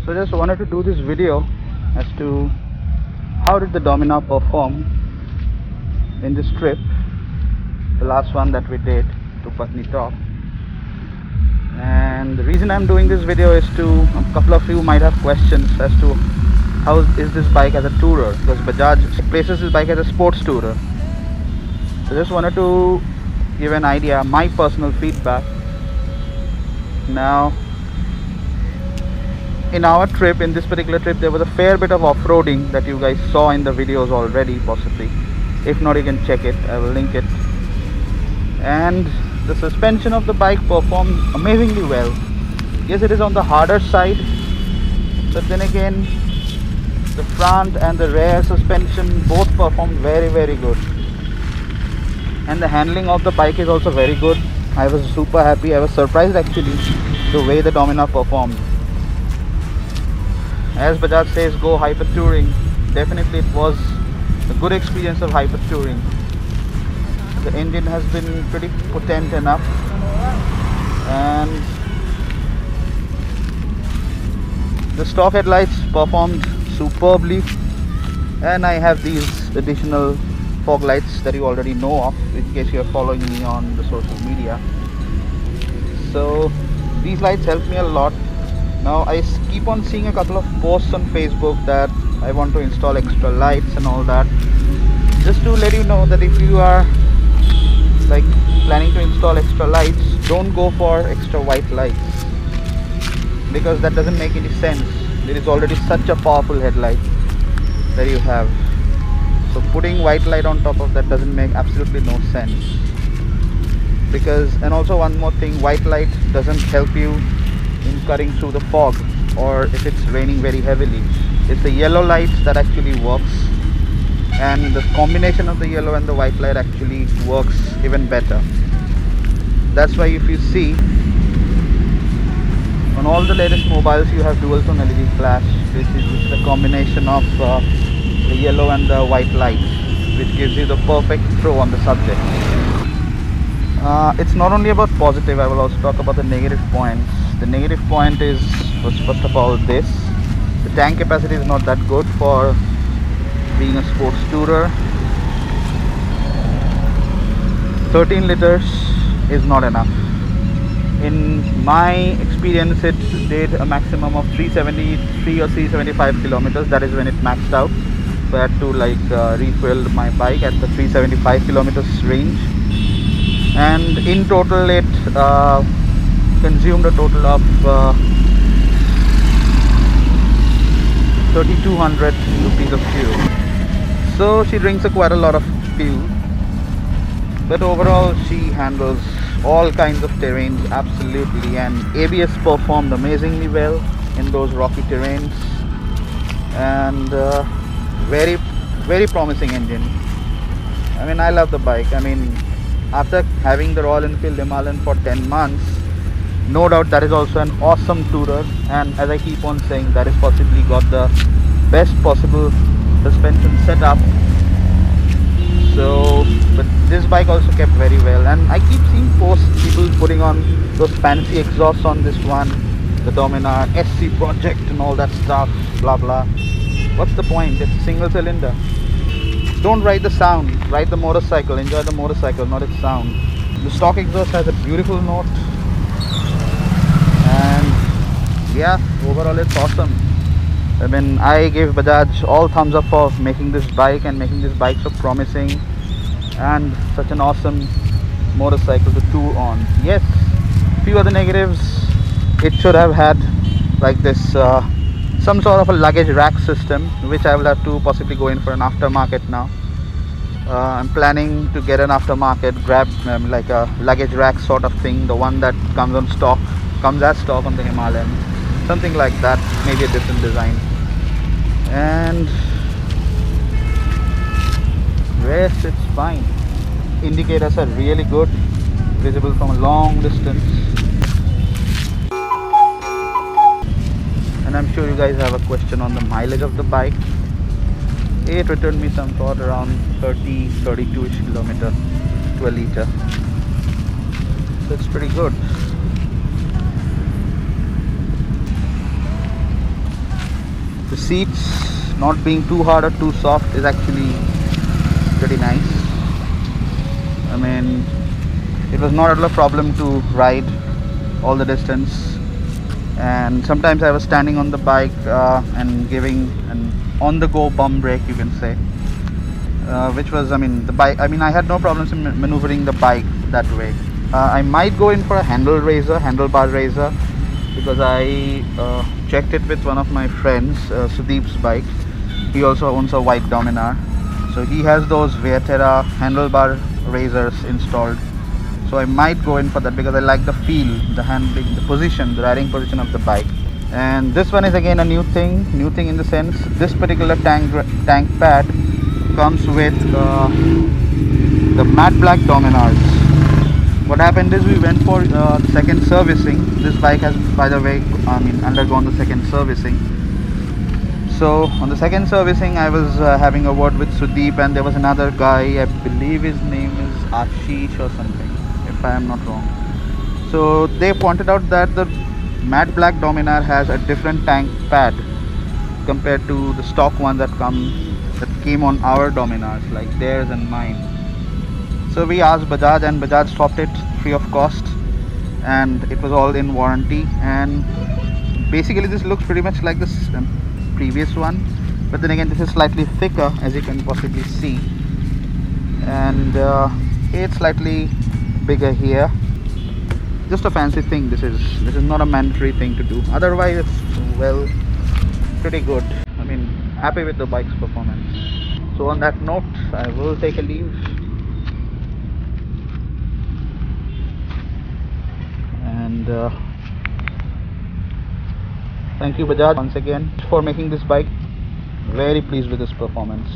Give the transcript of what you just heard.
So just wanted to do this video as to how did the Dominar perform in this trip, the last one that we did to Patnitop. And the reason I'm doing this video is to, a couple of you might have questions as to how is this bike as a tourer, because Bajaj places this bike as a sports tourer. So just wanted to give an idea, my personal feedback. Now in our trip, in this particular trip, there was a fair bit of off-roading that you guys saw in the videos already, possibly. If not, you can check it, I will link it. And the suspension of the bike performed amazingly well. Yes, it is on the harder side, but then again, the front and the rear suspension both performed very good. And the handling of the bike is also very good. I was super happy. I was surprised actually the way the Dominar performed. As Bajaj says, go hyper touring. Definitely it was a good experience of hyper touring. The engine has been pretty potent enough, and the stock headlights performed superbly, and I have these additional fog lights that you already know of in case you are following me on the social media. So these lights help me a lot. Now I keep on seeing a couple of posts on Facebook that I want to install extra lights and all that. Just to let you know that if you are like planning to install extra lights, don't go for extra white lights, because that doesn't make any sense. There is already such a powerful headlight that you have. So putting white light on top of that doesn't make absolutely no sense. Because, and also one more thing, white light doesn't help you in cutting through the fog or if it's raining very heavily. It's the yellow lights that actually works, and the combination of the yellow and the white light actually works even better. That's why if you see on all the latest mobiles you have dual tone LED flash, which is a combination of the yellow and the white light, which gives you the perfect throw on the subject. It's not only about positive, I will also talk about the negative points. The negative point is, first of all, this. The tank capacity is not that good for being a sports tourer. 13 liters is not enough. In my experience, it did a maximum of 373 or 375 kilometers. That is when it maxed out. So I had to refuel my bike at the 375 kilometers range. And in total it consumed a total of 3,200 rupees of fuel. So she drinks quite a lot of fuel, but overall she handles all kinds of terrains absolutely, and ABS performed amazingly well in those rocky terrains, and very promising engine. I mean, I love the bike. I mean, after having the Royal Enfield Himalayan for 10 months, no doubt that is also an awesome tourer, and as I keep on saying, that is possibly got the best possible suspension setup. So, but this bike also kept very well, and I keep seeing posts, people putting on those fancy exhausts on this one, the Dominar SC project and all that stuff, blah blah. What's the point? It's a single cylinder. Don't ride the sound, ride the motorcycle, enjoy the motorcycle, not its sound. The stock exhaust has a beautiful note, and yeah, overall it's awesome. I mean, I give Bajaj all thumbs up for making this bike and making this bike so promising and such an awesome motorcycle to tour on. Yes, few other negatives. It should have had like this some sort of a luggage rack system, which I will have to possibly go in for an aftermarket now. I'm planning to get an aftermarket, grab like a luggage rack sort of thing, the one that comes on stock, comes as stock on the Himalayan, something like that, maybe a different design. And rest, it's fine. Indicators are really good, visible from a long distance. And I'm sure you guys have a question on the mileage of the bike. It returned me some thought around 32ish kilometer to a liter. So it's pretty good. The seats not being too hard or too soft is actually pretty nice. I mean, it was not at all a problem to ride all the distance, and sometimes I was standing on the bike and giving an on-the-go bum brake, you can say, which was, I mean, the bike. I mean, I had no problems in maneuvering the bike that way. I might go in for a handlebar raiser, because I checked it with one of my friends, Sudeep's bike. He also owns a white Dominar, so he has those Vietera handlebar raisers installed. So I might go in for that because I like the feel, the handling, the position, the riding position of the bike. And this one is again a new thing in the sense, this particular tank pad comes with the matte black Dominars. What happened is we went for second servicing. This bike has, by the way, undergone the second servicing. So on the second servicing, I was having a word with Sudeep, and there was another guy, I believe his name is Ashish or something, if I am not wrong. So they pointed out that the matte black Dominar has a different tank pad compared to the stock one that came on our Dominars, like theirs and mine. So we asked Bajaj, and Bajaj stopped it free of cost, and it was all in warranty. And basically this looks pretty much like this previous one, but then again this is slightly thicker, as you can possibly see, and it's slightly bigger here. Just a fancy thing. This is not a mandatory thing to do. Otherwise it's, well, pretty good. I mean, happy with the bike's performance. So on that note, I will take a leave. And thank you Bajaj once again for making this bike. Very pleased with this performance.